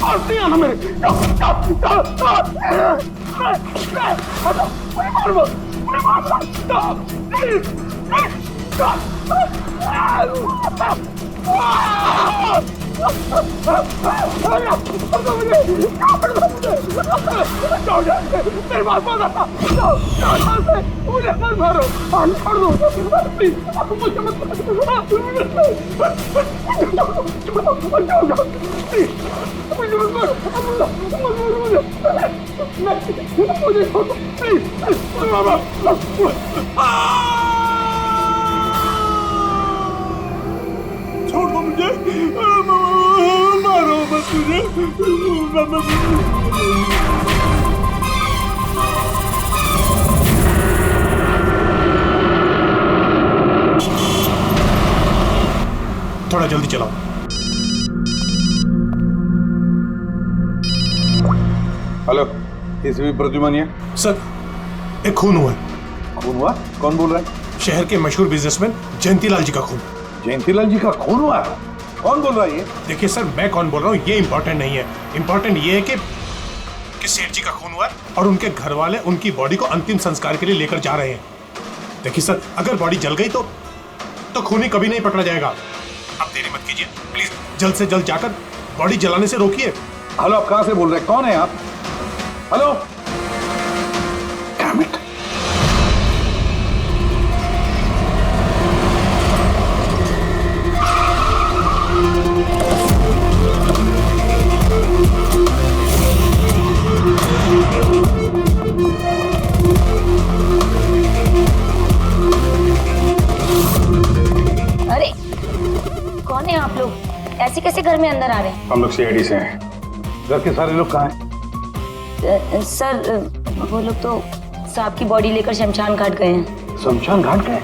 पास नहीं आना मेरे। मुझे मत मारो, छोड़ दो प्लीज, मुझे मत छोड़ दो मुझे, मारो मत मुझे। थोड़ा जल्दी चलाओ। Hello, ACP Pradyuman. सर, एक खून हुआ है। खून हुआ? कौन बोल रहा है? शहर के मशहूर बिजनेसमैन जयंतीलाल जी का खून। जयंतीलाल जी का खून हुआ है? कौन बोल रहा है ये? देखिए सर, मैं कौन बोल रहा हूँ ये इम्पोर्टेंट नहीं है। इम्पोर्टेंट ये है कि सेठ जी का खून हुआ है और उनके घर वाले उनकी बॉडी को अंतिम संस्कार के लिए लेकर जा रहे हैं। देखिए सर, अगर बॉडी जल गई तो खूनी कभी नहीं पकड़ा जाएगा। आप देरी मत कीजिए प्लीज, जल्द से जल्द जाकर बॉडी जलाने से रोकिए। हेलो, आप कहां से बोल रहे हैं? कौन है आप? हेलो। Damn it. अरे कौन है आप लोग? ऐसे कैसे घर में अंदर आ रहे हैं? हम लोग सीआईडी से हैं। घर के सारे लोग कहाँ हैं? सर वो लोग तो साहब की बॉडी लेकर शमशान घाट गए हैं। शमशान घाट गए?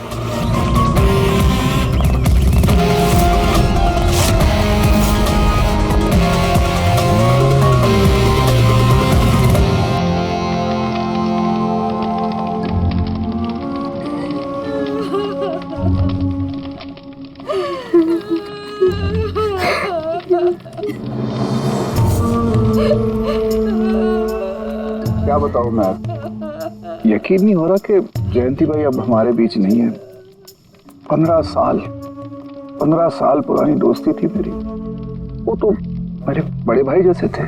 क्या बताऊं मैं, यकीन नहीं हो रहा कि जयंती भाई अब हमारे बीच नहीं है। 15 साल पुरानी दोस्ती थी मेरी। वो तो मेरे बड़े भाई जैसे थे।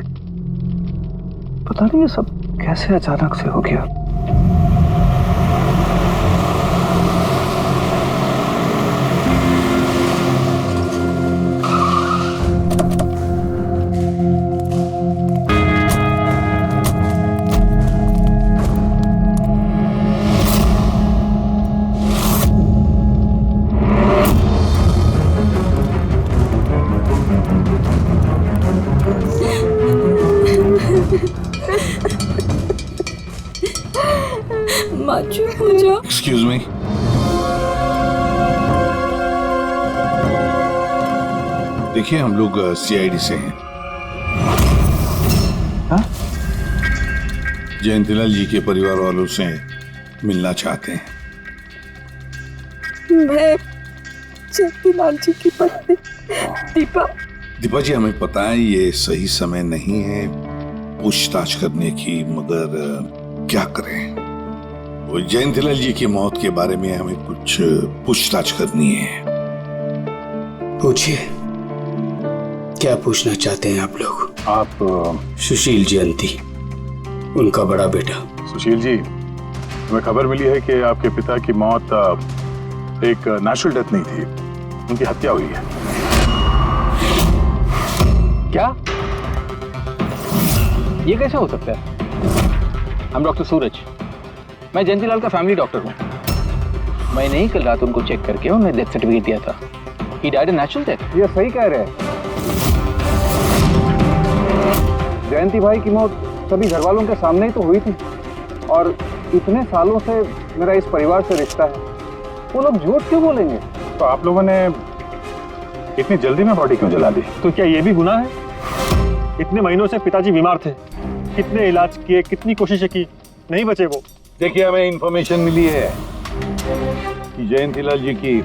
पता नहीं ये सब कैसे अचानक से हो गया। Excuse me. देखिए, हम लोग सीआईडी से हैं। हाँ? जयंतीलाल जी के परिवार वालों से मिलना चाहते हैं। मैं जयंतीलाल जी की पत्नी दीपा जी, हमें पता है ये सही समय नहीं है पूछताछ करने की, मगर क्या करें? वो जयंतीलाल जी की मौत के बारे में हमें कुछ पूछताछ करनी है। पूछिए, क्या पूछना चाहते हैं आप लोग? आप सुशील जयंती, उनका बड़ा बेटा। सुशील जी, हमें खबर मिली है कि आपके पिता की मौत एक नेचुरल डेथ नहीं थी, उनकी हत्या हुई है। क्या? ये कैसे हो सकता है? हम डॉक्टर सूरज, मैं जयंतीलाल का फैमिली डॉक्टर हूँ। मैंने ही कल रात उनको चेक करके उन्हें डेथ सर्टिफिकेट दिया था। He died a natural death। ये सही कह रहे हैं। जयंती भाई की मौत सभी घर वालों के सामने ही तो हुई थी, और इतने सालों से मेरा इस परिवार से रिश्ता है, वो लोग झूठ क्यों बोलेंगे? तो आप लोगों ने इतनी जल्दी में बॉडी क्यों जला दी? तो क्या ये भी गुनाह है? इतने महीनों से पिताजी बीमार थे, कितने इलाज किए, कितनी कोशिशें की, नहीं बचे वो। देखिए, हमें इंफॉर्मेशन मिली है कि जयंतीलाल जी की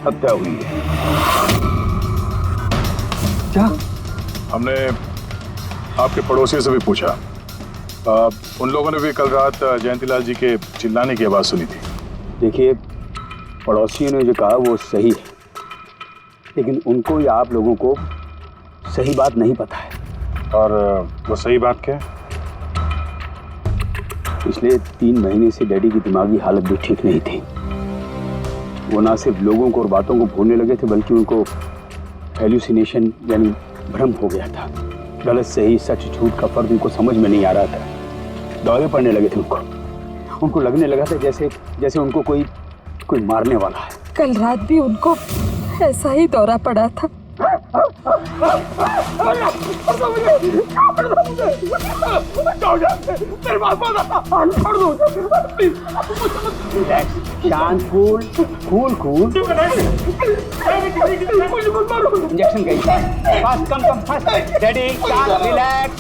हत्या हुई है। क्या? हमने आपके पड़ोसी से भी पूछा, उन लोगों ने भी कल रात जयंतीलाल जी के चिल्लाने की आवाज सुनी थी। देखिए, पड़ोसियों ने जो कहा वो सही है, लेकिन उनको या आप लोगों को सही बात नहीं पता है। और वो सही बात क्या है? पिछले 3 महीने से डैडी की दिमागी हालत भी ठीक नहीं थी। वो ना सिर्फ लोगों को और बातों को भूलने लगे थे, बल्कि उनको हेलुसिनेशन यानी भ्रम हो गया था। गलत सही, सच झूठ का फर्क उनको समझ में नहीं आ रहा था। दौरे पड़ने लगे थे उनको लगने लगा था जैसे उनको कोई मारने वाला है। कल रात भी उनको ऐसा ही दौरा पड़ा था। शांत, कूल। इंजेक्शन गई। Fast, come fast. डैडी, शांत, रिलैक्स।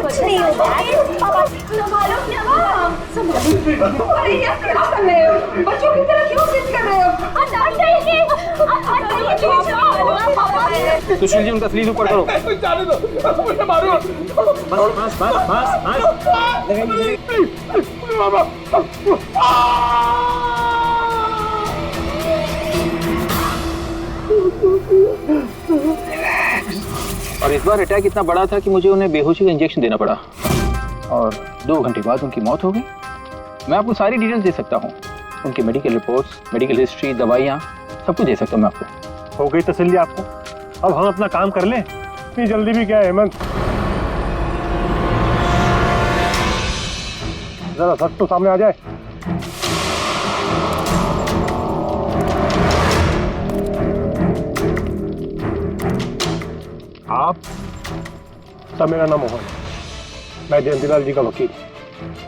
कुछ नहीं होगा। बच्चों की तरह क्यों जिद कर रहे हो? सुशील जी, उनका स्लीव ऊपर करो। जाने दो, मुझे मारो। बस। और इस बार अटैक इतना बड़ा था कि मुझे उन्हें बेहोशी का इंजेक्शन देना पड़ा और 2 घंटे बाद उनकी मौत हो गई। मैं आपको सारी डिटेल्स दे सकता हूँ, उनकी मेडिकल रिपोर्ट्स, मेडिकल हिस्ट्री, दवाइयाँ, सब कुछ दे सकता हूँ मैं आपको। हो गई तसल्ली आपको? अब हम अपना काम कर लें। इतनी जल्दी भी क्या है हेमंत? जरा सच तो सामने आ जाए। आप सर, मेरा नाम मोहन, मैं जयंतीलाल जी का वकील।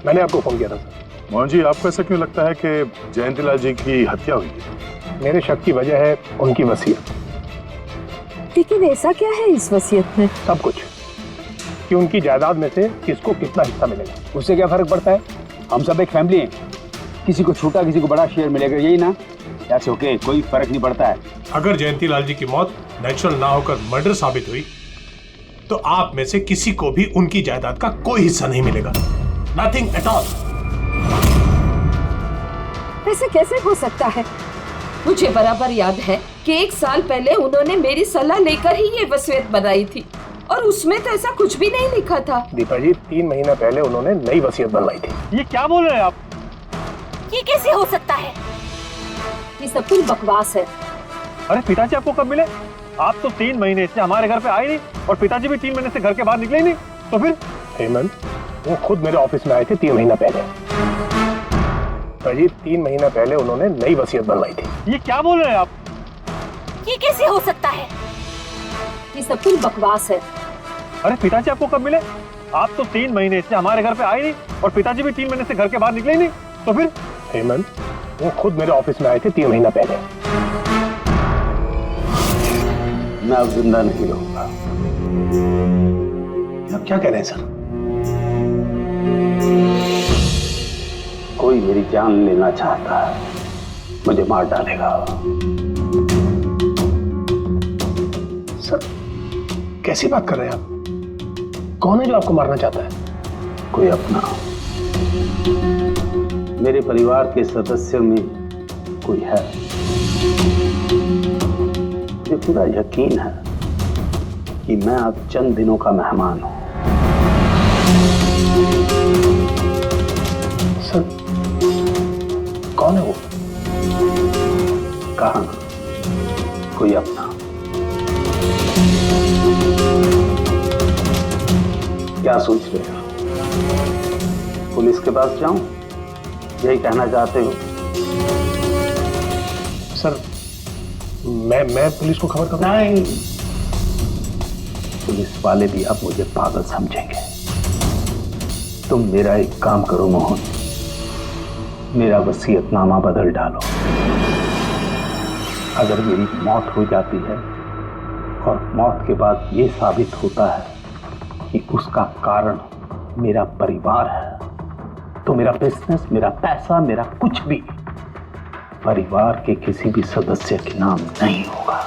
मैंने आपको फोन किया था सर। मोहन जी, आपको ऐसा क्यों लगता है कि जयंतीलाल जी की हत्या हुई है? मेरे शक की वजह है उनकी वसीयत। लेकिन ऐसा क्या है इस वसीयत में? सब कुछ, कि उनकी जायदाद में से किसको कितना हिस्सा मिलेगा। उससे क्या फर्क पड़ता है? हम सब एक फैमिली हैं, किसी को छोटा किसी को बड़ा शेयर मिलेगा, यही ना? दैट्स ओके, कोई फर्क नहीं पड़ता है। अगर जयंतीलाल जी की मौत नेचुरल ना होकर मर्डर साबित हुई तो आप में से किसी को भी उनकी जायदाद का कोई हिस्सा नहीं मिलेगा। Nothing at all. ऐसे कैसे हो सकता है? मुझे बराबर याद है कि 1 साल पहले उन्होंने मेरी सलाह लेकर ही ये वसीयत बनाई थी और उसमें तो ऐसा कुछ भी नहीं लिखा था। दीपा जी, 3 महीना पहले उन्होंने नई वसीयत बनवाई थी। ये क्या बोल रहे हैं आप? ये कैसे हो सकता है? ये सब कुछ बकवास है। अरे पिताजी आपको कब मिले? आप तो 3 महीने से हमारे घर पे आए नहीं और पिताजी भी 3 महीने से घर के बाहर निकले ही नहीं। तो फिर? हेमंत, वो खुद मेरे ऑफिस में आए थे 3 महीना पहले। पिताजी, 3 महीना पहले उन्होंने नई वसीयत बनवाई थी। ये क्या बोल रहे हैं आप? ये कैसे हो सकता है? ये सब कुछ बकवास है। अरे पिताजी आपको कब मिले? आप तो 3 महीने से हमारे घर पे आए नहीं और पिताजी भी 3 महीने से घर के बाहर निकले ही नहीं। तो फिर? हेमंत, वो खुद मेरे ऑफिस में आए थे 3 महीना पहले। मैं अब जिंदा नहीं रहूंगा। आप क्या कह रहे हैं सर? कोई मेरी जान लेना चाहता है, मुझे मार डालेगा। सर, कैसी बात कर रहे हैं आप? कौन है जो आपको मारना चाहता है? कोई अपना, मेरे परिवार के सदस्यों में कोई है। मुझे पूरा यकीन है कि मैं अब चंद दिनों का मेहमान हूं। सर, कौन है वो? कहा ना, कोई अपना। क्या सोच रहे हो? पुलिस के पास जाऊं? यही कहना चाहते हो? सर, मैं पुलिस को खबर करूं? नहीं, पुलिस वाले भी अब मुझे पागल समझेंगे। तुम मेरा एक काम करो मोहन, मेरा वसीयतनामा बदल डालो। अगर मेरी मौत हो जाती है और मौत के बाद ये साबित होता है कि उसका कारण मेरा परिवार है, तो मेरा बिजनेस, मेरा पैसा, मेरा कुछ भी परिवार के किसी भी सदस्य के नाम नहीं होगा।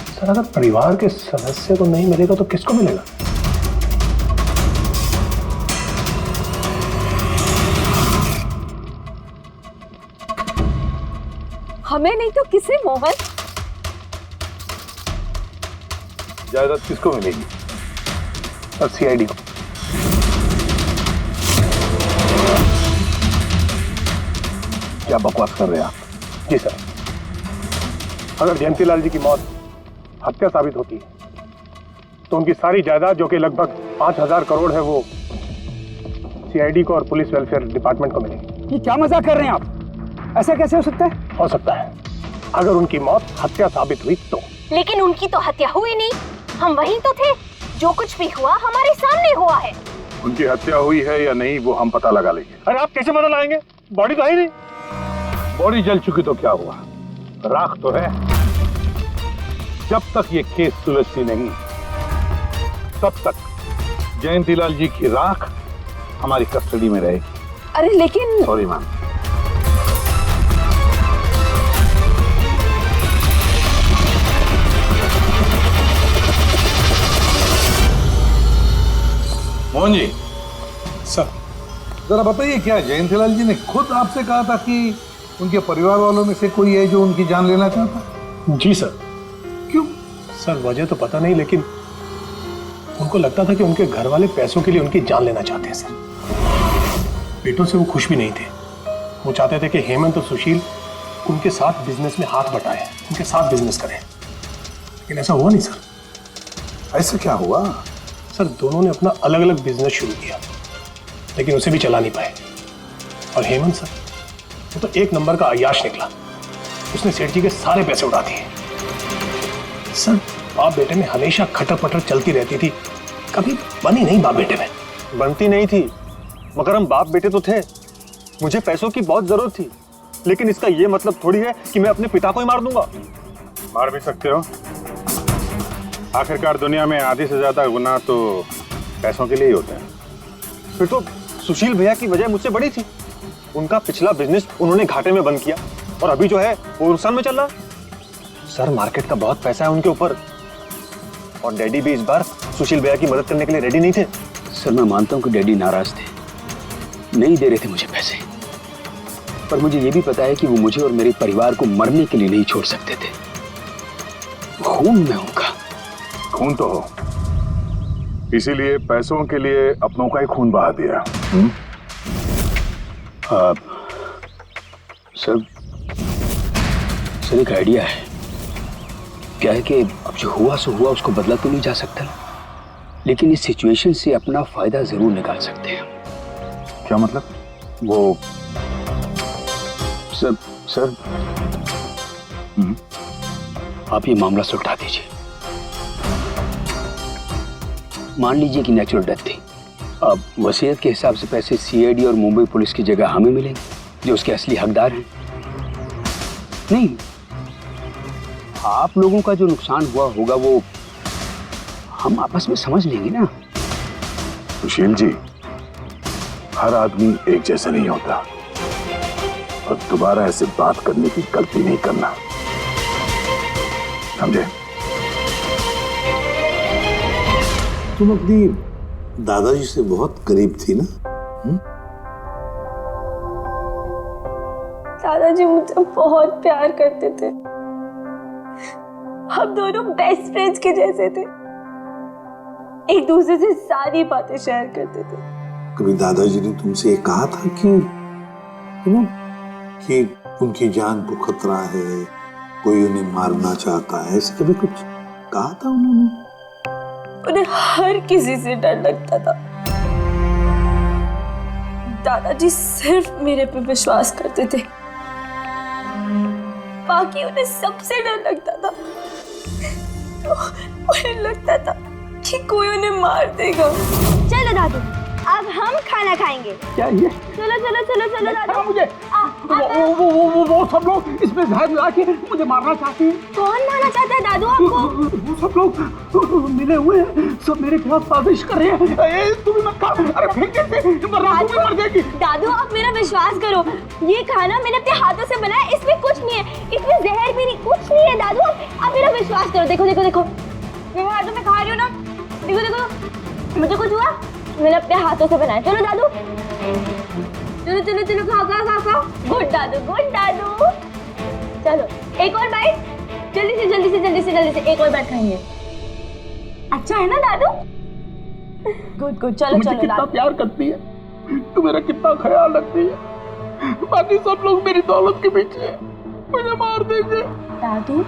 सर अगर परिवार के सदस्य को नहीं मिलेगा तो किसको मिलेगा? हमें नहीं तो किसे मोहन? जायदाद किसको मिलेगी? और सीआईडी को। क्या बकवास कर रहे हैं आप? जी सर, अगर जयंतीलाल जी की मौत हत्या साबित होती है तो उनकी सारी जायदाद जो कि लगभग 5,000 करोड़ है वो सीआईडी को और पुलिस वेलफेयर डिपार्टमेंट को मिलेगी। ये क्या मजाक कर रहे हैं आप? ऐसा कैसे हो सकता है? हो सकता है अगर उनकी मौत हत्या साबित हुई तो। लेकिन उनकी तो हत्या हुई नहीं, हम वहीं तो थे। जो कुछ भी हुआ हमारे सामने हुआ है। उनकी हत्या हुई है या नहीं वो हम पता लगा लेंगे। अरे आप कैसे पता लगाएंगे? बॉडी तो है ही नहीं। बॉडी जल चुकी तो क्या हुआ, राख तो है। जब तक ये केस सुलझती नहीं तब तक जयंतीलाल जी की राख हमारी कस्टडी में रहेगी। अरे लेकिन sorry ma'am. Mohan ji, sir जरा बताइए, क्या जयंतीलाल जी ने खुद आपसे कहा था कि उनके परिवार वालों में से कोई है जो उनकी जान लेना चाहता? जी सर। क्यों? सर वजह तो पता नहीं, लेकिन उनको लगता था कि उनके घर वाले पैसों के लिए उनकी जान लेना चाहते हैं सर। बेटों से वो खुश भी नहीं थे। वो चाहते थे कि हेमंत और सुशील उनके साथ बिजनेस में हाथ बटाएं, उनके साथ बिजनेस करें, लेकिन ऐसा हुआ नहीं सर। ऐसा क्या हुआ? सर दोनों ने अपना अलग अलग बिजनेस शुरू किया लेकिन उसे भी चला नहीं पाए। और हेमंत सर वो तो एक नंबर का अय्याश निकला। उसने सेठ जी के सारे पैसे उड़ा दिए। सर बाप बेटे में हमेशा खटर पटर चलती रहती थी, कभी बनी नहीं बाप बेटे में। बनती नहीं थी, मगर हम बाप बेटे तो थे। मुझे पैसों की बहुत जरूरत थी, लेकिन इसका ये मतलब थोड़ी है कि मैं अपने पिता को ही मार दूंगा। मार भी सकते हो। आखिरकार दुनिया में आधी से ज्यादा गुनाह तो पैसों के लिए ही होते हैं। फिर तो सुशील भैया की वजह मुझसे बड़ी थी। उनका पिछला बिजनेस उन्होंने घाटे में बंद किया और अभी जो है वो नुकसान में चल रहा। सर मार्केट का बहुत पैसा है उनके ऊपर, और डैडी भी इस बार सुशील भैया की मदद करने के लिए रेडी नहीं थे। सर मैं मानता हूं कि डैडी नाराज थे, नहीं दे रहे थे मुझे पैसे, पर मुझे ये भी पता है कि वो मुझे और मेरे परिवार को मरने के लिए नहीं छोड़ सकते थे। खून में उनका खून तो हो, इसीलिए पैसों के लिए अपनों का ही खून बहा दिया। सर एक आइडिया है। क्या है कि अब जो हुआ सो हुआ, उसको बदला तो नहीं जा सकता, लेकिन इस सिचुएशन से अपना फायदा जरूर निकाल सकते हैं। क्या मतलब? वो सर आप ये मामला सुलझा दीजिए। मान लीजिए कि नेचुरल डेथ थी, अब वसीयत के हिसाब से पैसे सीआईडी और मुंबई पुलिस की जगह हमें मिलेंगे जो उसके असली हकदार हैं। नहीं, आप लोगों का जो नुकसान हुआ होगा वो हम आपस में समझ लेंगे ना। सुशील जी, हर आदमी एक जैसा नहीं होता, और दोबारा ऐसे बात करने की गलती नहीं करना, समझे? तुम अपनी दादाजी से बहुत करीब थी ना? दादाजी मुझे बहुत प्यार करते थे। हम दोनों बेस्ट फ्रेंड्स के जैसे थे, एक दूसरे से सारी बातें शेयर करते थे। कभी दादाजी ने तुमसे ये कहा था कि उनकी जान को खतरा है, कोई उन्हें मारना चाहता है, ऐसे कभी कुछ कहा था उन्होंने? उन्हें हर किसी से डर लगता था। दादाजी सिर्फ मेरे पे विश्वास करते थे, बाकी उन्हें सबसे डर लगता था। तो उन्हें लगता था कि कोई उन्हें मार देगा। चलो दादू, अब हम खाना खाएंगे। क्या ये? चलो चलो चलो चलो दादू। मुझे वो सब लोग इसमें जहर मिला के मुझे मारना चाहते हैं। कौन मारना चाहता है दादू आपको? वो सब लोग मिले हुए हैं, सब मेरे खिलाफ साजिश कर रहे हैं। तुम मत खा, अरे फेंक देते, वरना तुम भी मर जाएगी। दादू आप मेरा विश्वास करो, ये खाना मैंने अपने हाथों से बनाया, इसमें कुछ नहीं है, इसमें जहर भी नहीं, कुछ नहीं है दादू। आप मेरा विश्वास करो। देखो देखो देखो, मेरे हाथों में खा रही हो ना, देखो देखो, मुझे कुछ हुआ, मैंने अपने हाथों से बनाया। चलो दादू, चलो चलो चलो, खाओ खाओ खाओ खाओ। गुड दादू, गुड दादू। चलो एक और बाइट, जल्दी से जल्दी से जल्दी से जल्दी से एक और बाइट खाएंगे। अच्छा है ना दादू? गुड गुड, चलो चलो। कितना प्यार करती है तू, मेरा कितना ख्याल रखती है, बाकी सब लोग मेरी दौलत के पीछे मुझे मार देंगे। दादू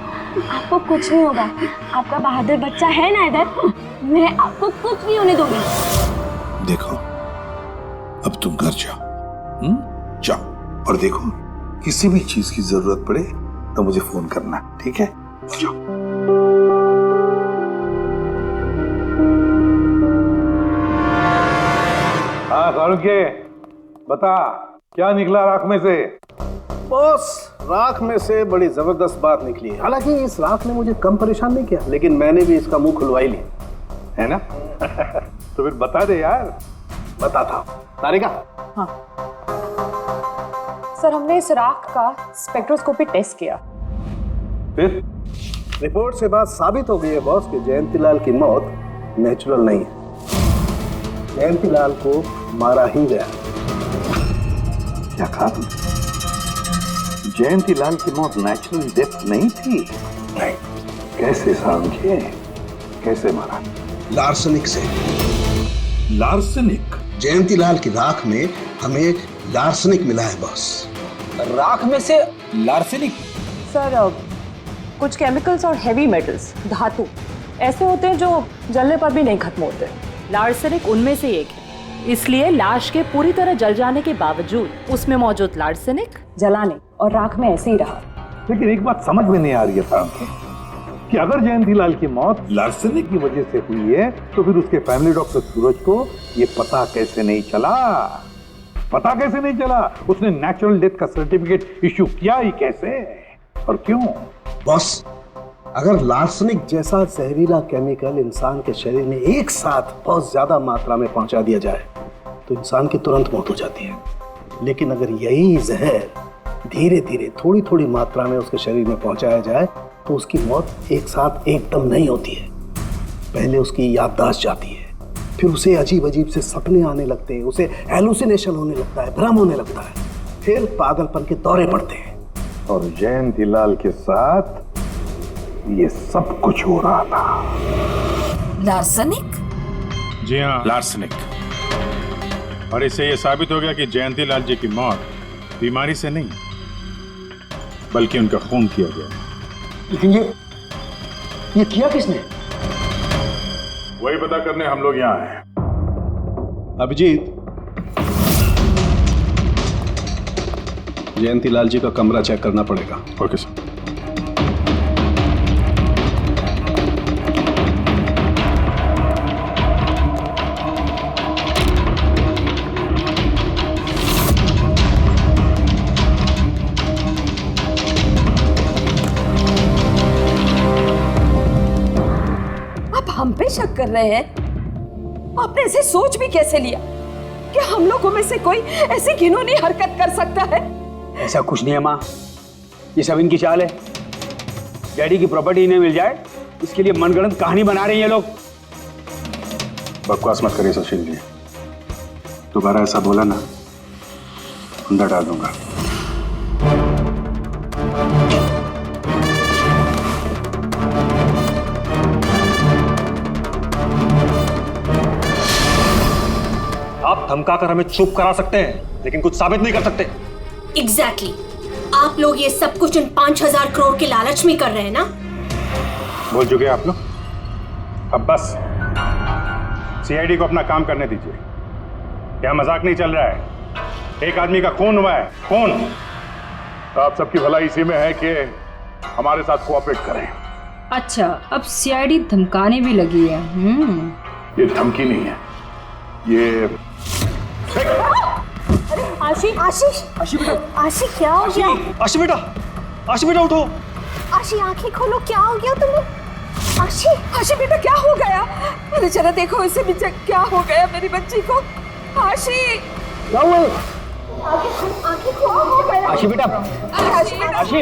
आपको कुछ नहीं होगा, आपका बहादुर बच्चा है ना इधर, मैं आपको कुछ नहीं होने दूंगी। देखो अब तुम घर जाओ, जाओ, और देखो किसी भी चीज की जरूरत पड़े तो मुझे फोन करना, ठीक है? जाओ। हाँ सारुके, बता क्या निकला राख में से? बॉस, राख में से बड़ी जबरदस्त बात निकली है। हालांकि इस राख ने मुझे कम परेशान नहीं किया, लेकिन मैंने भी इसका मुंह खुलवा ही लिया, है ना? तो फिर बता दे यार। बताता हूं। तारिका। हाँ सर, हमने इस राख का स्पेक्ट्रोस्कोपी टेस्ट किया, फिर रिपोर्ट से बात साबित हो गई है बॉस कि जयंतीलाल की मौत नेचुरल नहीं है, जयंतीलाल को मारा ही गया। क्या कहा तुमने? जयंतीलाल की मौत नेचुरल डेथ नहीं थी? नहीं। कैसे समझे? कैसे मारा? लार्सनिक से। लार्सनिक? जयंतीलाल की राख में हमें लार्सनिक मिला है बॉस। राख में से लार्सनिक? सर कुछ केमिकल्स और हेवी मेटल्स, धातु ऐसे होते हैं जो जलने पर भी नहीं खत्म होते। लार्सनिक उनमें से एक है, इसलिए लाश के पूरी तरह जल जाने के बावजूद उसमें मौजूद लार्सनिक जलाने और राख में ऐसे ही रहा। लेकिन एक बात समझ में नहीं आ रही है कि अगर जयंतीलाल की मौत लार्सनिक की वजह से हुई है तो फिर उसके फैमिली डॉक्टर सूरज को ये पता कैसे नहीं चला? पता कैसे नहीं चला? उसने नेचुरल डेथ का सर्टिफिकेट इश्यू किया ही कैसे और क्यों? बॉस, अगर लार्सनिक जैसा जहरीला केमिकल इंसान के शरीर में एक साथ बहुत ज्यादा मात्रा में पहुंचा दिया जाए तो इंसान की तुरंत मौत हो जाती है। लेकिन अगर यही जहर धीरे धीरे थोड़ी थोड़ी मात्रा में उसके शरीर में पहुंचाया जाए तो उसकी मौत एक साथ एकदम नहीं होती है। पहले उसकी याददाश्त जाती है, फिर उसे अजीब अजीब से सपने आने लगते हैं, उसे हेलुसिनेशन होने लगता है, भ्रम होने लगता है, फिर पागलपन के दौरे पड़ते हैं। और जयंतीलाल के साथ ये सब कुछ हो रहा था। लार्सनिक? जी हाँ, लार्सनिक। और इससे ये साबित हो गया कि जयंतीलाल जी की मौत बीमारी से नहीं बल्कि उनका खून किया गया। लेकिन ये किया किसने? वही पता करने हम लोग यहाँ हैं। अभिजीत, जयंतीलाल जी का कमरा चेक करना पड़ेगा। Okay sir. हम पे शक कर रहे हैं? आपने ऐसे सोच भी कैसे लिया कि हम लोगों में से कोई ऐसी घिनौनी हरकत कर सकता है? ऐसा कुछ नहीं है माँ, ये सब इनकी चाल है। डैडी की प्रॉपर्टी इन्हें मिल जाए इसके लिए मनगढ़ंत कहानी बना रहे हैं ये लोग। बकवास मत करिए सुशील जी, दोबारा ऐसा बोला ना अंदर डाल दूंगा। आप धमका कर हमें चुप करा सकते हैं लेकिन कुछ साबित नहीं कर सकते। एग्जैक्टली आप लोग ये सब कुछ इन 5000 करोड़ के लालच में कर रहे हैं ना? बोल चुके आप लोग, अब बस सीआईडी को अपना काम करने दीजिए। क्या मजाक नहीं चल रहा है? एक आदमी का खून हुआ है, खून। तो आप सबकी भलाई इसी में है कि हमारे साथ कोऑपरेट करें। अच्छा, अब सीआईडी धमकाने भी लगी है। ये धमकी नहीं है, ये आशी आशीष आशी बेटा, आशी क्या हो गया? आशी बेटा, आशी बेटा उठो। आशी आंखें खोलो, क्या हो गया तुम्हें? आशी आशी बेटा क्या हो गया? अरे जरा देखो इसे भी, क्या हो गया मेरी बच्ची को? आशी क्या हुआ? आंखें खोलो, हो गया? आशी बेटा, आशी बेटा, आशी आशी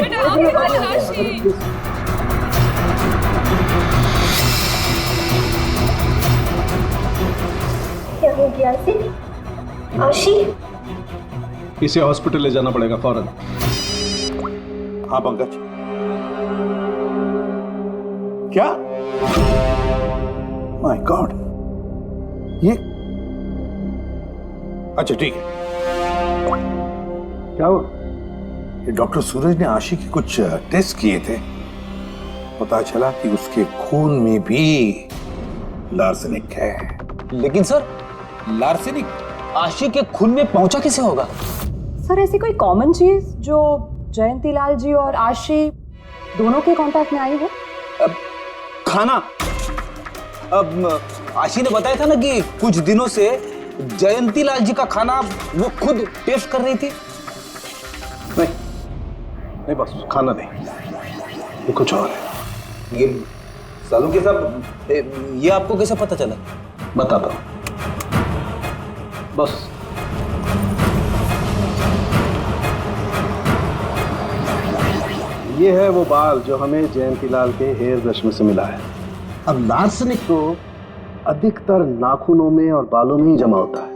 क्या हो गया आशी? आशी इसे हॉस्पिटल ले जाना पड़ेगा फौरन। हाँ पंकज, क्या? माय गॉड, ये अच्छा ठीक है। क्या हुआ? ये डॉक्टर सूरज ने आशी के कुछ टेस्ट किए थे, पता चला कि उसके खून में भी लार्सेनिक है। लेकिन सर, लार्सेनिक आशी के खून में पहुंचा कैसे होगा? सर ऐसी कोई कॉमन चीज जो जयंती लाल जी और आशी दोनों के कांटेक्ट में आई हो? खाना। अब आशी ने बताया था ना कि कुछ दिनों से जयंती लाल जी का खाना वो खुद टेस्ट कर रही थी। नहीं बस खाना नहीं, ये कुछ और है। ये सालू के साहब, ये आपको कैसे पता चला? बताता हूं, बस ये है वो बाल जो हमें जयंतीलाल के हेयर ब्रश में से मिला है। अब लार्सेनिक तो अधिकतर नाखूनों में और बालों में ही जमा होता है।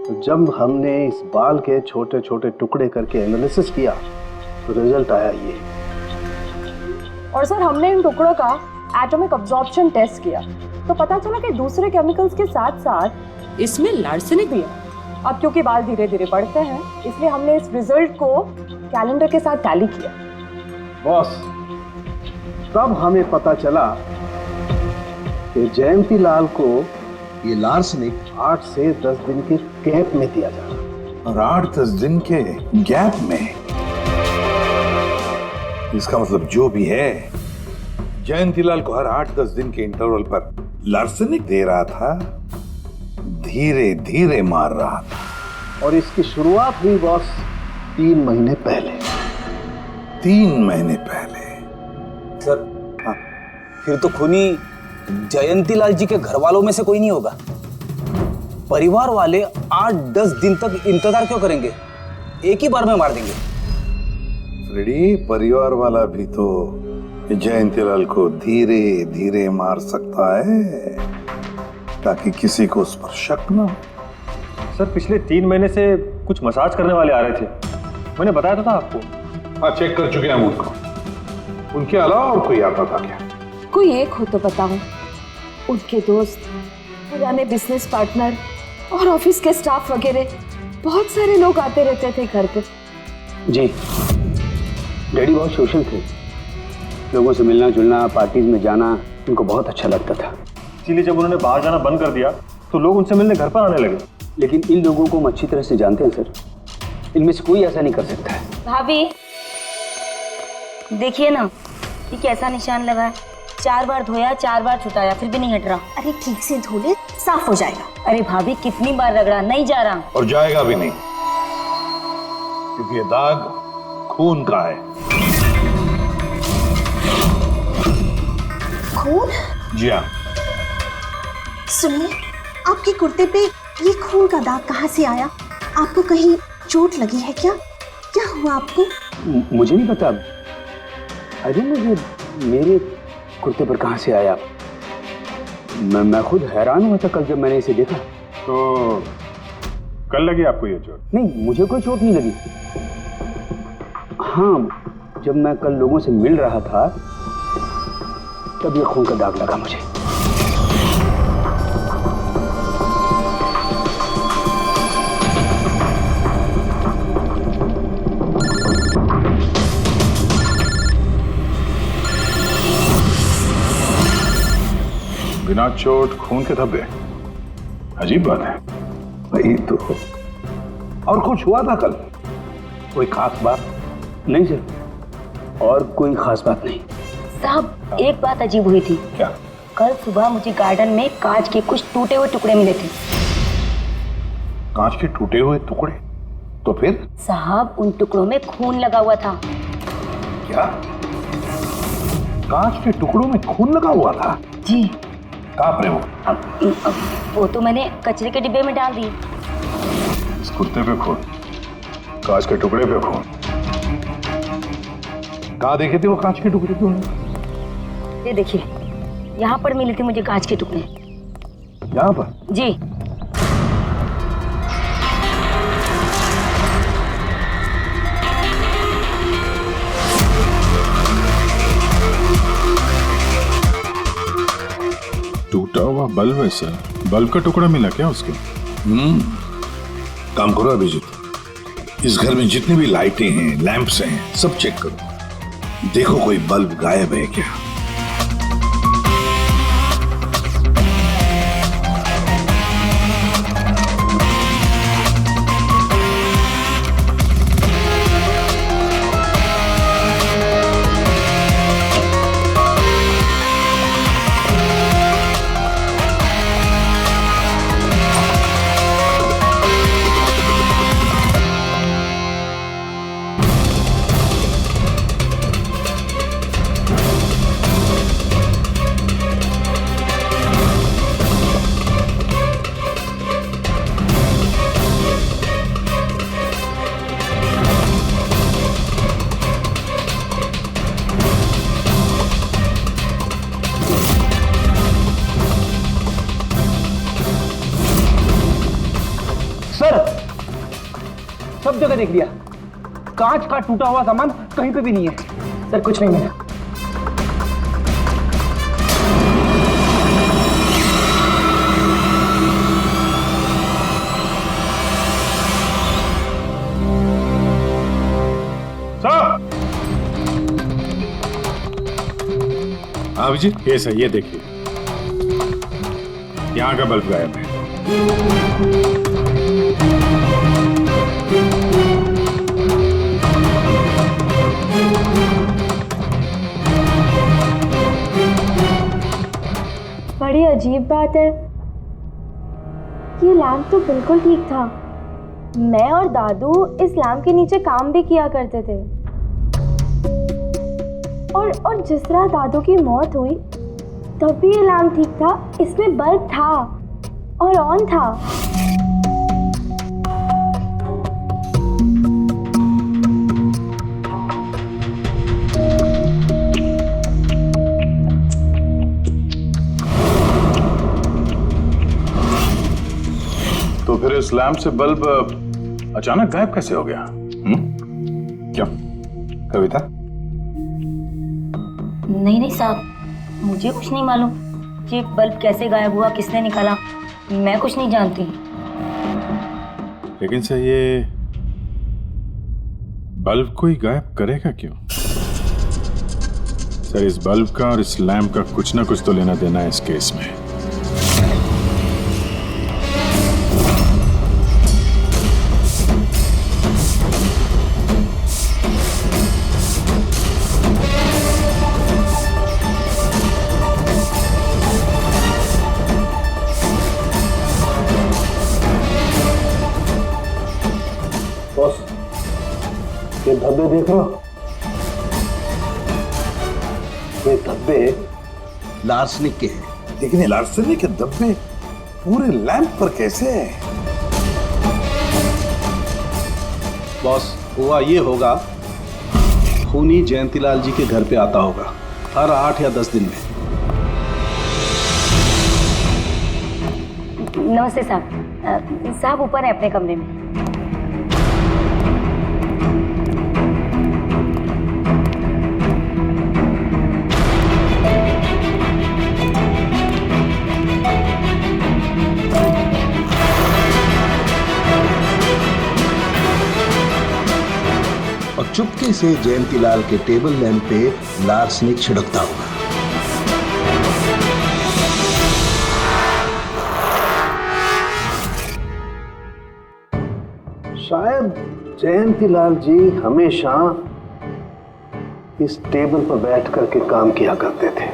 तो जब हमने इस बाल के छोटे छोटे टुकड़े करके एनालिसिस किया तो रिजल्ट आया ये। और सर हमने इन टुकड़ों का एटॉमिक अब्जॉर्प्शन टेस्ट किया तो पता चला कि दूसरे केमिकल्स के साथ साथ इसमें लार्सेनिक भी है। अब क्योंकि बाल धीरे धीरे बढ़ते हैं इसलिए हमने इस रिजल्ट को कैलेंडर के साथ टैली किया। बॉस, तब हमें पता चला कि जयंतीलाल को ये लार्सेनिक 8 से 10 दिन के गैप में दिया जा रहा, और 8-10 दिन के गैप में, इसका मतलब जो भी है जयंतीलाल को हर 8-10 दिन के इंटरवल पर लार्सेनिक दे रहा था, धीरे धीरे मार रहा था। और इसकी शुरुआत हुई बॉस 3 महीने पहले। 3 महीने पहले। सर, हाँ, फिर तो खूनी जयंतीलाल जी के घर वालों में से कोई नहीं होगा। परिवार वाले 8-10 दिन तक इंतजार क्यों करेंगे? एक ही बार में मार देंगे। फ्रेडी, परिवार वाला भी तो जयंतीलाल को धीरे धीरे मार सकता है ताकि किसी को उस पर शक ना हो। सर, पिछले 3 महीने से कुछ मसाज करने वाले आ रहे थे, मैंने बताया था आपको। हाँ, चेक कर चुके हैं उनको। उनके अलावा और कोई आता था क्या? कोई एक हो तो बताओ। उनके दोस्त, पुराने बिजनेस पार्टनर और ऑफिस के स्टाफ वगैरह बहुत सारे लोग आते रहते थे घर पे। जी, डैडी बहुत सोशल थे। लोगों से मिलना जुलना, पार्टीज में जाना उनको बहुत अच्छा लगता था। इसीलिए जब उन्होंने बाहर जाना बंद कर दिया तो लोग उनसे मिलने घर पर आने लगे। लेकिन इन लोगों को हम अच्छी तरह से जानते हैं सर, इनमें से कोई ऐसा नहीं कर सकता है। भाभी देखिए ना, ये कैसा निशान लगा है। 4 बार धोया, 4 बार छुटाया, फिर भी नहीं हट रहा। अरे ठीक से धो ले, साफ हो जाएगा। अरे भाभी कितनी बार रगड़ा, नहीं जा रहा। और जाएगा भी नहीं, क्योंकि ये दाग खून का है। खून? जी हाँ। सुनिए, आपके कुर्ते पे ये खून का दाग कहाँ से आया? आपको कहीं चोट लगी है क्या? क्या हुआ आपको? मुझे नहीं पता। अरे मुझे मेरे कुर्ते पर कहाँ से आया? मैं खुद हैरान हुआ था कल जब मैंने इसे देखा। तो कल लगी आपको ये चोट? नहीं, मुझे कोई चोट नहीं लगी। हाँ, जब मैं कल लोगों से मिल रहा था तब ये खून का दाग लगा मुझे। बिना चोट खून के धब्बे, अजीब बात है। वही तो। और कुछ हुआ था कल? कोई खास बात? नहीं सर, और कोई खास बात नहीं। साहब, एक बात अजीब हुई थी। क्या? कल सुबह मुझे गार्डन में कांच के कुछ टूटे हुए टुकड़े मिले थे। कांच के टूटे हुए टुकड़े? तो फिर? साहब उन टुकड़ों में खून लगा हुआ था। क्या? कांच के टुकड़ों में खून लगा हुआ था? जी। कहाँ पर है वो? वो तो मैंने कचरे के डिब्बे में डाल दी। इस कुत्ते पे खून, कांच के टुकड़े पे खून। कहाँ देखे थे वो कांच के टुकड़े तुमने? ये देखिए, यहाँ पर मिले थे मुझे कांच के टुकड़े। यहाँ पर? जी। टूटा हुआ बल्ब है सर। बल्ब का टुकड़ा मिला क्या उसके? काम करो अभिजीत, इस घर में जितनी भी लाइटें हैं, लैंप्स हैं, सब चेक करो, देखो कोई बल्ब गायब है क्या। सब जगह देख लिया, कांच का टूटा हुआ सामान कहीं पे भी नहीं है। सर कुछ नहीं मिला। अभिजीत ये सही, ये देखिए, यहाँ का बल्ब गायब है। बड़ी अजीब बात है, ये लैंप तो बिल्कुल ठीक था। मैं और दादू इस लैंप के नीचे काम भी किया करते थे, और जिस तरह दादू की मौत हुई तब भी ये लैंप ठीक था, इसमें बल्ब था और ऑन था। तो फिर इस लैंप से बल्ब अचानक गायब कैसे हो गया? क्या कविता? नहीं साहब, मुझे कुछ नहीं मालूम। ये बल्ब कैसे गायब हुआ, किसने निकाला, मैं कुछ नहीं जानती। लेकिन सर ये बल्ब कोई गायब करेगा क्यों? सर इस बल्ब का और इस लैंप का कुछ ना कुछ तो लेना देना है इस केस में। ये धब्बे देख रहे हो? ये धब्बे लार्सनिक के हैं। लेकिन ये लार्सनिक के धब्बे पूरे लैंप पर कैसे है? बॉस, हुआ ये होगा, खूनी जयंतीलाल जी के घर पे आता होगा हर 8 या 10 दिन में। नमस्ते साहब। साहब ऊपर है अपने कमरे में। और चुपके से जयंतीलाल के टेबल लैंप पे लार्सनिक छिड़कता होगा। शायद जयंतीलाल जी हमेशा इस टेबल पर बैठ करके काम किया करते थे।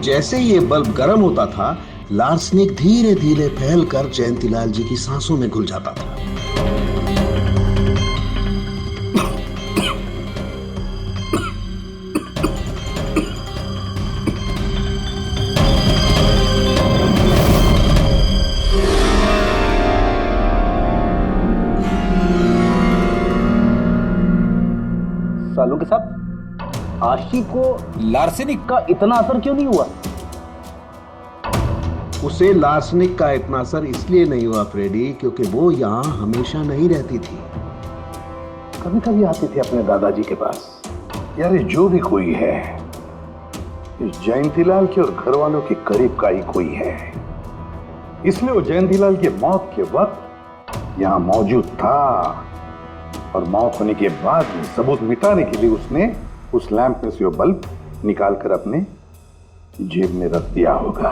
जैसे ही ये बल्ब गर्म होता था, लार्सनिक धीरे धीरे फैलकर जयंतीलाल जी की सांसों में घुल जाता था। सालों के साथ आशी को लार्सेनिक का इतना असर क्यों नहीं हुआ? उसे लार्सनिक का इतना असर इसलिए नहीं हुआ फ्रेडी, क्योंकि वो यहां हमेशा नहीं रहती थी। कभी कभी आती थी अपने दादाजी के पास। यार ये जो भी कोई है, इस जयंतीलाल के और घर वालों के करीब का ही कोई है, इसलिए वो जयंतीलाल की मौत के वक्त यहां मौजूद था, और मौत होने के बाद सबूत मिटाने के लिए उसने उस लैंप में से वो बल्ब निकालकर अपने जेब में रख दिया होगा,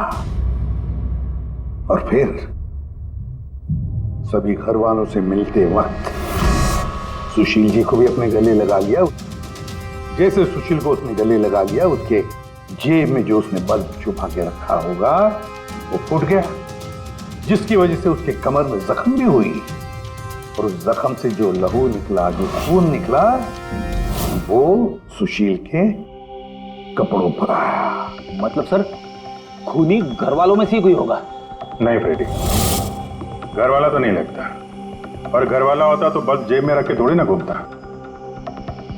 और फिर सभी घर वालों से मिलते वक्त सुशील जी को भी अपने गले लगा लिया। जैसे सुशील को उसने गले लगा लिया, उसके जेब में जो उसने बल्ब छुपा के रखा होगा वो फूट गया, जिसकी वजह से उसके कमर में जख्म भी हुई, और उस जख्म से जो लहू निकला, जो खून निकला, वो सुशील के कपड़ों पर आया। मतलब सर, खूनी घर वालों में से कोई होगा? नहीं फ्रेडी, घर वाला तो नहीं लगता, और घर वाला होता तो बस जेब में रख के थोड़ी ना घूमता।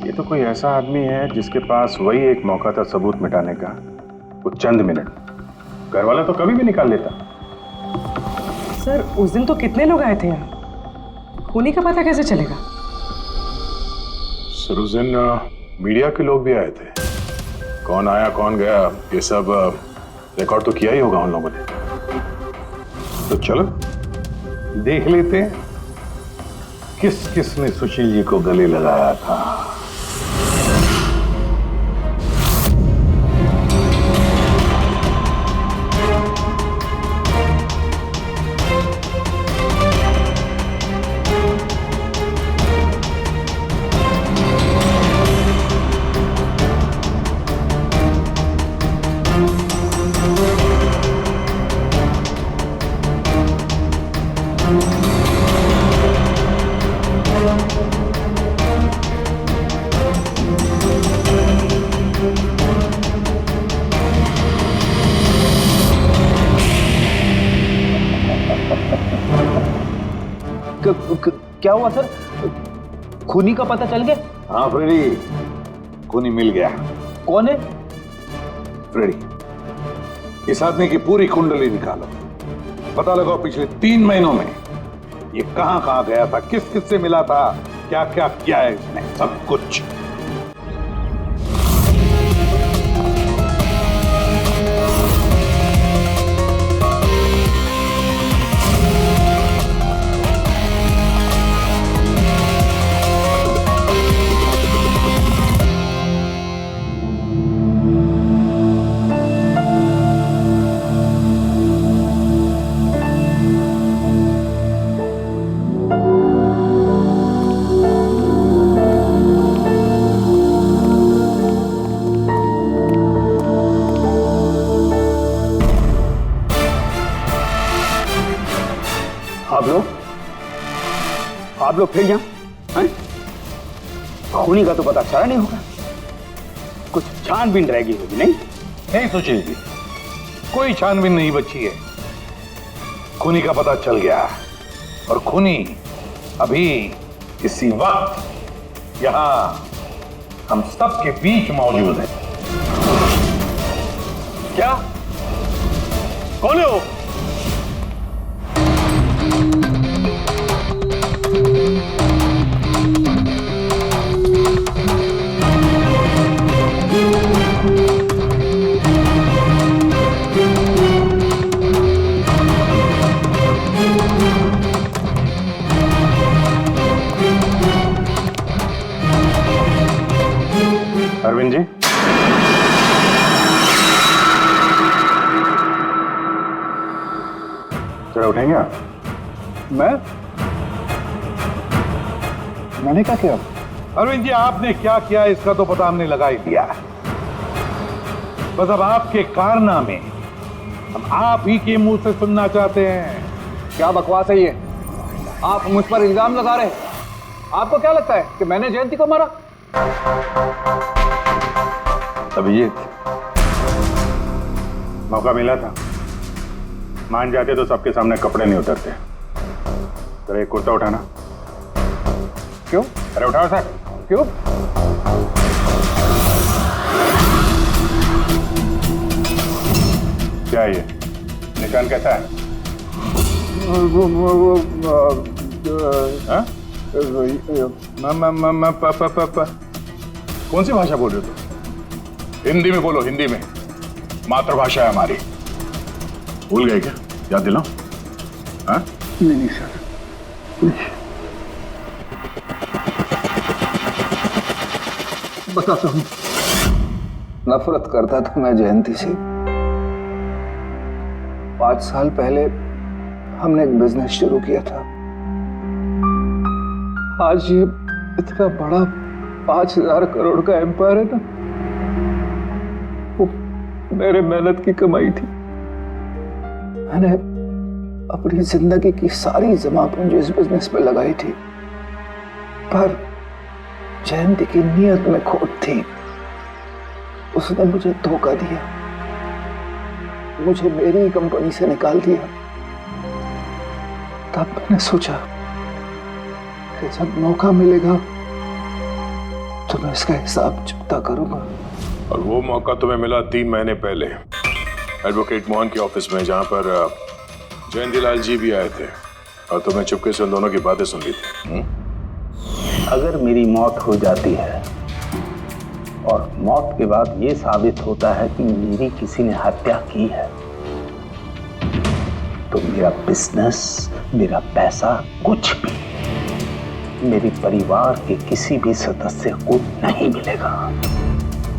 ये तो कोई ऐसा आदमी है जिसके पास वही एक मौका था सबूत मिटाने का, वो चंद मिनट। घर वाला तो कभी भी निकाल लेता। सर उस दिन तो कितने लोग आए थे यहाँ, खूनी का पता कैसे चलेगा? सर उस दिन मीडिया के लोग भी आए थे, कौन आया कौन गया ये सब रिकॉर्ड तो किया ही होगा उन लोगों ने। तो चलो देख लेते हैं किस किस ने सुशील जी को गले लगाया था। क्या हुआ सर? खूनी का पता चल गया? हाँ फ्रेडी, खूनी मिल गया। कौन है? फ्रेडी, इस आदमी की पूरी कुंडली निकालो, पता लगाओ पिछले 3 महीनों में ये कहां कहां गया था, किस किस से मिला था, क्या क्या किया है इसने, सब कुछ। आप लोग फिर यहाँ हैं? खूनी का तो पता चला नहीं होगा, कुछ छानबीन रहेगी होगी। नहीं सुशील जी, कोई छानबीन नहीं बची है, खूनी का पता चल गया, और खूनी अभी इसी वक्त यहाँ हम सब के बीच मौजूद है। क्या? कौन है वो? अरविंद जी, जरा उठेंगे आप? मैंने क्या किया? अरविंद जी, आपने क्या किया इसका तो पता हमने लगा ही दिया। बस अब आपके कारनामे हम आप ही के मुंह से सुनना चाहते हैं। क्या बकवास है ये? आप मुझ पर इल्जाम लगा रहे हैं। आपको क्या लगता है कि मैंने जयंती को मारा? अभिजीत, मौका मिला था, मान जाते तो सबके सामने कपड़े नहीं उतरते। तेरा एक कुर्ता उठाना। क्यों? अरे उठाओ सर। क्यों? क्या है ये? निशान कैसा है? हाँ? कौन सी भाषा बोल रहे हो तुम? हिंदी में बोलो, हिंदी में। मातृभाषा है हमारी। भूल गए क्या? याद दिलाओ। हाँ? नहीं सर, बताता हूँ। नफरत करता था मैं जयंती से। 5 साल पहले हमने एक बिजनेस शुरू किया था। आज ये इतना बड़ा 5000 करोड़ का एम्पायर है ना, वो मेरे मेहनत की कमाई थी। मैंने अपनी जिंदगी की सारी जमा पूंजी इस बिजनेस पे लगाई थी, पर जयंती की नीयत में खोट थी। उसने मुझे धोखा दिया, मुझे मेरी कंपनी से निकाल दिया। तब मैंने सोचा कि जब मौका मिलेगा तो मैं इसका हिसाब चुकता करूंगा। और वो मौका तुम्हें मिला 3 महीने पहले एडवोकेट मोहन के ऑफिस में, जहां पर जयंतीलाल जी भी आए थे और तुमने चुपके से उन दोनों की बातें सुन ली थी। अगर मेरी मौत हो जाती है और मौत के बाद ये साबित होता है कि मेरी किसी ने हत्या की है, तो मेरा बिजनेस, मेरा पैसा, कुछ भी मेरे परिवार के किसी भी सदस्य को नहीं मिलेगा।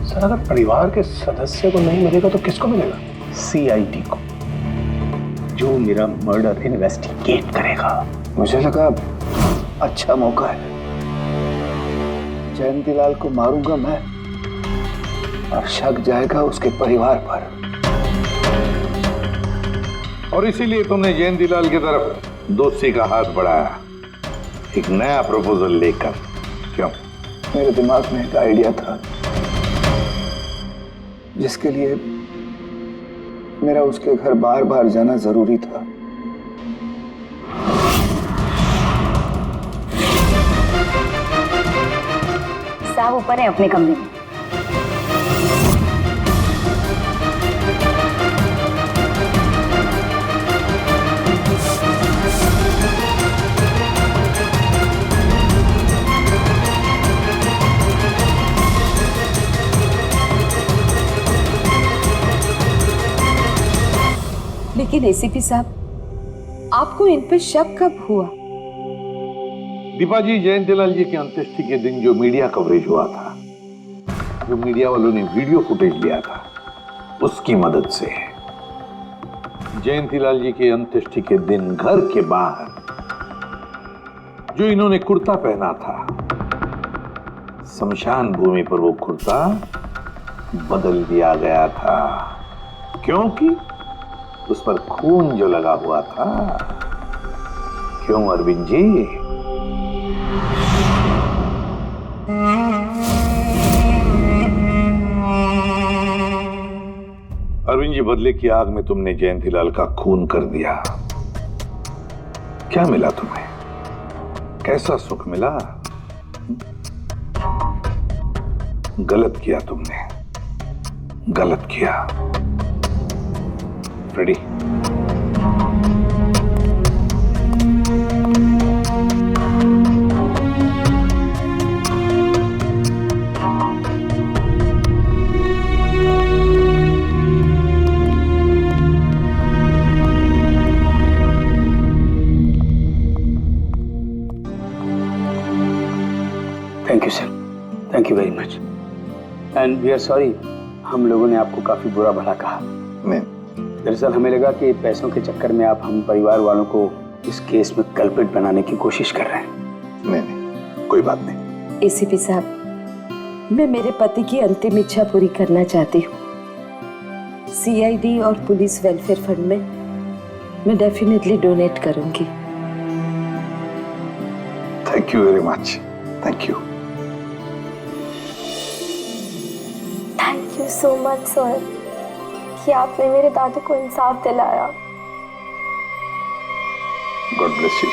सर, अगर परिवार के सदस्य को नहीं मिलेगा तो किसको मिलेगा? CID को, जो मेरा मर्डर इन्वेस्टिगेट करेगा। मुझे लगा अच्छा मौका है। जयंतीलाल को मारूंगा मैं और शक जाएगा उसके परिवार पर। और इसीलिए तुमने जयंतीलाल की तरफ दोस्ती का हाथ बढ़ाया, एक नया प्रपोजल लेकर। क्यों? मेरे दिमाग में एक आइडिया था जिसके लिए मेरा उसके घर बार बार जाना जरूरी था। साहब ऊपर है अपने कमरे में। लेकिन ACP साहब, आपको इन पे शक कब हुआ? दीपा जी, जयंतीलाल जी की अंत्येष्टि के दिन जो मीडिया कवरेज हुआ था, जो मीडिया वालों ने वीडियो फुटेज लिया था, उसकी मदद से जयंतीलाल जी के अंत्येष्टि के दिन घर के बाहर जो इन्होंने कुर्ता पहना था, शमशान भूमि पर वो कुर्ता बदल दिया गया था, क्योंकि उस पर खून जो लगा हुआ था। क्यों अरविंद जी? अरविंद जी, बदले की आग में तुमने जयंतीलाल का खून कर दिया। क्या मिला तुम्हें? कैसा सुख मिला? गलत किया तुमने, गलत किया। Freddy, thank you sir, thank you very much, and we are sorry, हम लोगों ने आपको काफी बुरा भला कहा। दरअसल हमें लगा कि पैसों के चक्कर में आप हम परिवार वालों को इस केस में कल्प्रिट बनाने की कोशिश कर रहे हैं। नहीं, कोई बात नहीं। ACP साहब, मैं मेरे पति की अंतिम इच्छा पूरी करना चाहती हूँ। सीआईडी और पुलिस वेलफेयर फंड में मैं डेफिनेटली डोनेट करूंगी। Thank you very much, thank you. Thank you so much sir कि आपने मेरे दादू को इंसाफ दिलाया। God bless you.